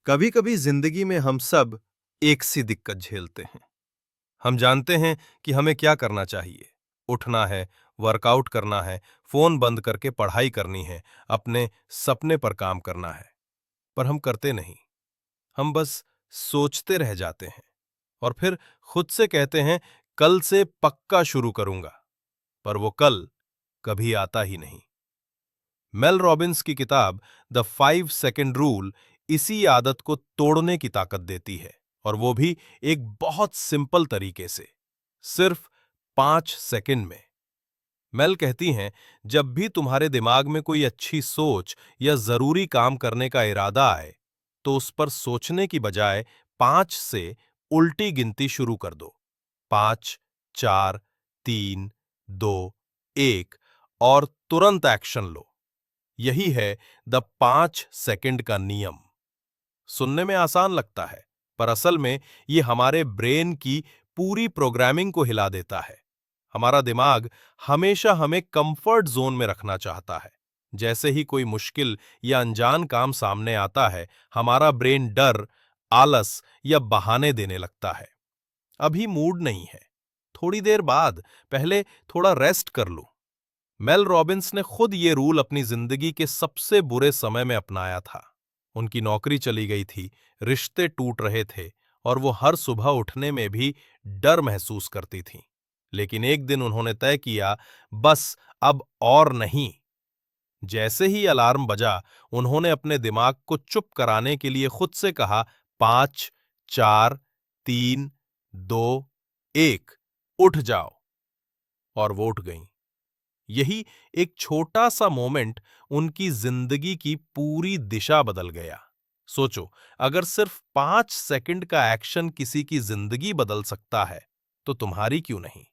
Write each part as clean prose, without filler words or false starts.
कभी कभी जिंदगी में हम सब एक सी दिक्कत झेलते हैं। हम जानते हैं कि हमें क्या करना चाहिए। उठना है, वर्कआउट करना है, फोन बंद करके पढ़ाई करनी है, अपने सपने पर काम करना है। पर हम करते नहीं। हम बस सोचते रह जाते हैं और फिर खुद से कहते हैं कल से पक्का शुरू करूंगा। पर वो कल कभी आता ही नहीं। मेल रॉबिन्स की किताब द 5 सेकंड रूल इसी आदत को तोड़ने की ताकत देती है, और वो भी एक बहुत सिंपल तरीके से, सिर्फ 5 सेकंड में। मेल कहती हैं, जब भी तुम्हारे दिमाग में कोई अच्छी सोच या जरूरी काम करने का इरादा आए, तो उस पर सोचने की बजाय 5 से उल्टी गिनती शुरू कर दो। 5, 4, 3, 2, 1 और तुरंत एक्शन लो। यही है द 5 सेकंड का नियम। सुनने में आसान लगता है, पर असल में ये हमारे ब्रेन की पूरी प्रोग्रामिंग को हिला देता है। हमारा दिमाग हमेशा हमें कंफर्ट जोन में रखना चाहता है। जैसे ही कोई मुश्किल या अनजान काम सामने आता है, हमारा ब्रेन डर, आलस या बहाने देने लगता है। अभी मूड नहीं है, थोड़ी देर बाद, पहले थोड़ा रेस्ट कर लूं। मेल रॉबिन्स ने खुद ये रूल अपनी जिंदगी के सबसे बुरे समय में अपनाया था। उनकी नौकरी चली गई थी, रिश्ते टूट रहे थे, और वो हर सुबह उठने में भी डर महसूस करती थीं। लेकिन एक दिन उन्होंने तय किया, बस अब और नहीं। जैसे ही अलार्म बजा, उन्होंने अपने दिमाग को चुप कराने के लिए खुद से कहा, 5, 4, 3, 2, 1, उठ जाओ। और वो उठ गईं। यही एक छोटा सा मोमेंट उनकी जिंदगी की पूरी दिशा बदल गया। सोचो, अगर सिर्फ 5 सेकंड का एक्शन किसी की जिंदगी बदल सकता है, तो तुम्हारी क्यों नहीं।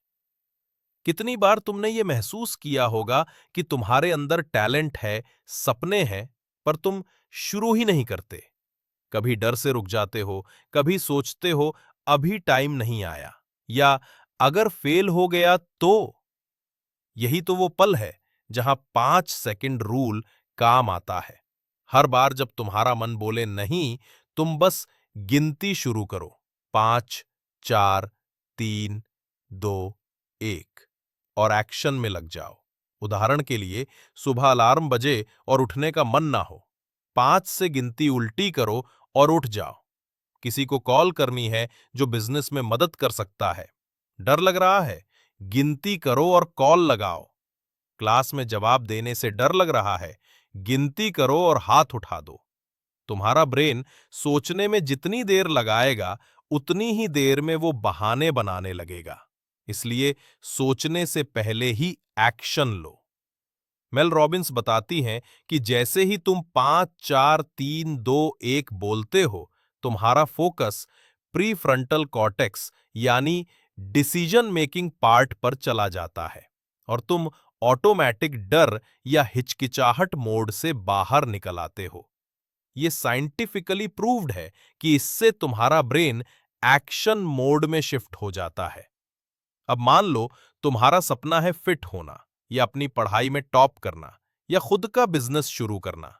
कितनी बार तुमने ये महसूस किया होगा कि तुम्हारे अंदर टैलेंट है, सपने हैं, पर तुम शुरू ही नहीं करते। कभी डर से रुक जाते हो, कभी सोचते हो अभी टाइम नहीं आया, या अगर फेल हो गया तो। यही तो वो पल है जहां 5 सेकंड रूल काम आता है। हर बार जब तुम्हारा मन बोले नहीं, तुम बस गिनती शुरू करो, 5, 4, 3, 2, 1, और एक्शन में लग जाओ। उदाहरण के लिए, सुबह अलार्म बजे और उठने का मन ना हो, 5 से गिनती उल्टी करो और उठ जाओ। किसी को कॉल करनी है जो बिजनेस में मदद कर सकता है, डर लग रहा है, गिनती करो और कॉल लगाओ। क्लास में जवाब देने से डर लग रहा है, गिनती करो और हाथ उठा दो। तुम्हारा ब्रेन सोचने में जितनी देर लगाएगा, उतनी ही देर में वो बहाने बनाने लगेगा। इसलिए सोचने से पहले ही एक्शन लो। मेल रॉबिन्स बताती हैं कि जैसे ही तुम 5, 4, 3, 2, 1 बोलते हो, तुम्हारा फोकस प्री फ्रंटल कॉर्टेक्स यानी डिसीजन मेकिंग पार्ट पर चला जाता है, और तुम ऑटोमेटिक डर या हिचकिचाहट मोड से बाहर निकल आते हो। ये साइंटिफिकली प्रूव्ड है कि इससे तुम्हारा ब्रेन एक्शन मोड में शिफ्ट हो जाता है। अब मान लो, तुम्हारा सपना है फिट होना, या अपनी पढ़ाई में टॉप करना, या खुद का बिजनेस शुरू करना।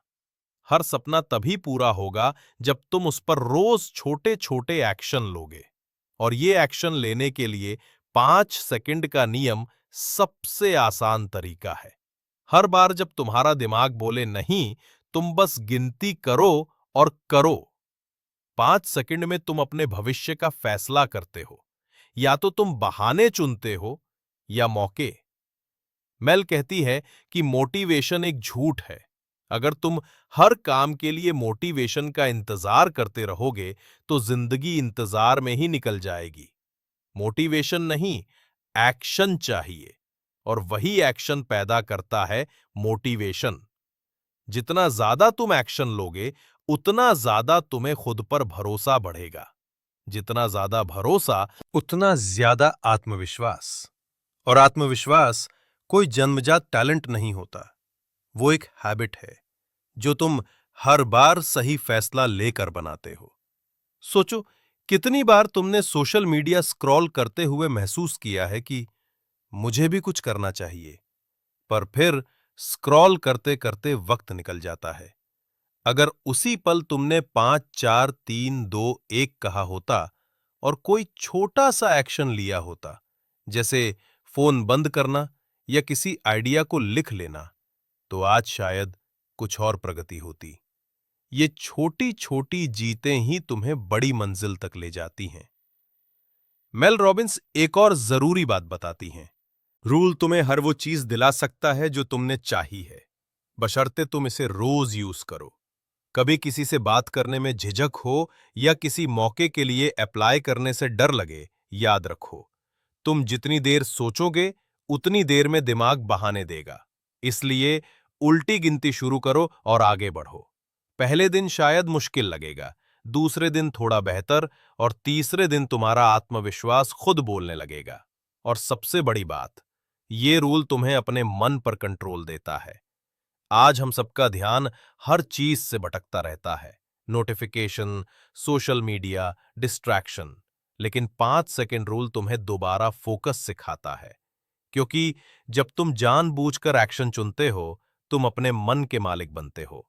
हर सपना तभी पूरा होगा जब तुम उस पर रोज छोटे छोटे एक्शन लोगे। और ये एक्शन लेने के लिए 5 सेकंड का नियम सबसे आसान तरीका है। हर बार जब तुम्हारा दिमाग बोले नहीं, तुम बस गिनती करो और करो। 5 सेकंड में तुम अपने भविष्य का फैसला करते हो। या तो तुम बहाने चुनते हो या मौके। मेल कहती है कि मोटिवेशन एक झूठ है। अगर तुम हर काम के लिए मोटिवेशन का इंतजार करते रहोगे, तो जिंदगी इंतजार में ही निकल जाएगी। मोटिवेशन नहीं, एक्शन चाहिए, और वही एक्शन पैदा करता है मोटिवेशन। जितना ज्यादा तुम एक्शन लोगे, उतना ज्यादा तुम्हें खुद पर भरोसा बढ़ेगा। जितना ज्यादा भरोसा, उतना ज्यादा आत्मविश्वास। और आत्मविश्वास कोई जन्मजात टैलेंट नहीं होता, वो एक हैबिट है जो तुम हर बार सही फैसला लेकर बनाते हो। सोचो, कितनी बार तुमने सोशल मीडिया स्क्रॉल करते हुए महसूस किया है कि मुझे भी कुछ करना चाहिए, पर फिर स्क्रॉल करते करते वक्त निकल जाता है। अगर उसी पल तुमने 5 4 3 2 1 कहा होता और कोई छोटा सा एक्शन लिया होता, जैसे फोन बंद करना या किसी आइडिया को लिख लेना, तो आज शायद कुछ और प्रगति होती। ये छोटी छोटी जीतें ही तुम्हें बड़ी मंजिल तक ले जाती हैं। मेल रॉबिन्स एक और जरूरी बात बताती हैं। रूल तुम्हें हर वो चीज दिला सकता है जो तुमने चाही है, बशर्ते तुम इसे रोज यूज करो। कभी किसी से बात करने में झिझक हो या किसी मौके के लिए अप्लाई करने से डर लगे, याद रखो, तुम जितनी देर सोचोगे उतनी देर में दिमाग बहाने देगा। इसलिए उल्टी गिनती शुरू करो और आगे बढ़ो। पहले दिन शायद मुश्किल लगेगा, दूसरे दिन थोड़ा बेहतर, और तीसरे दिन तुम्हारा आत्मविश्वास खुद बोलने लगेगा। और सबसे बड़ी बात, ये रूल तुम्हें अपने मन पर कंट्रोल देता है। आज हम सबका ध्यान हर चीज से भटकता रहता है, नोटिफिकेशन, सोशल मीडिया, डिस्ट्रैक्शन। लेकिन 5 सेकंड रूल तुम्हें दोबारा फोकस सिखाता है, क्योंकि जब तुम जानबूझकर एक्शन चुनते हो, तुम अपने मन के मालिक बनते हो।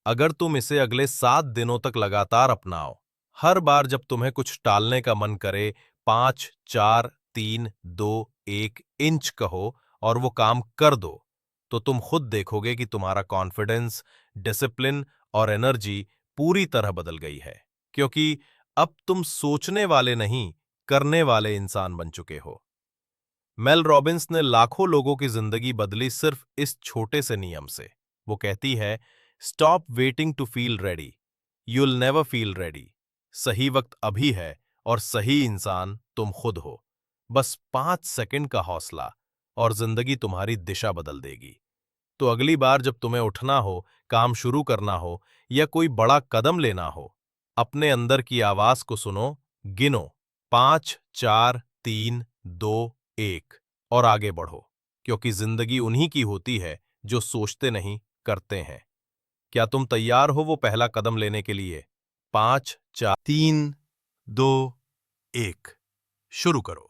अगर तुम इसे अगले 7 दिनों तक लगातार अपनाओ, हर बार जब तुम्हें कुछ टालने का मन करे, 5 4 3 2 1 कहो और वो काम कर दो, तो तुम खुद देखोगे कि तुम्हारा कॉन्फिडेंस, डिसिप्लिन और एनर्जी पूरी तरह बदल गई है। क्योंकि अब तुम सोचने वाले नहीं, करने वाले इंसान बन चुके हो। मेल रॉबिन्स ने लाखों लोगों की जिंदगी बदली सिर्फ इस छोटे से नियम से। वो कहती है, stop waiting to feel ready, you'll never feel ready. सही वक्त अभी है और सही इंसान तुम खुद हो। बस 5 सेकंड का हौसला और जिंदगी तुम्हारी दिशा बदल देगी। तो अगली बार जब तुम्हें उठना हो, काम शुरू करना हो या कोई बड़ा कदम लेना हो, अपने अंदर की आवाज को सुनो, गिनो 5 4 3 2 1 और आगे बढ़ो। क्योंकि जिंदगी उन्हीं की होती है जो सोचते नहीं, करते हैं। क्या तुम तैयार हो वो पहला कदम लेने के लिए? 5 4 3 2 1 शुरू करो।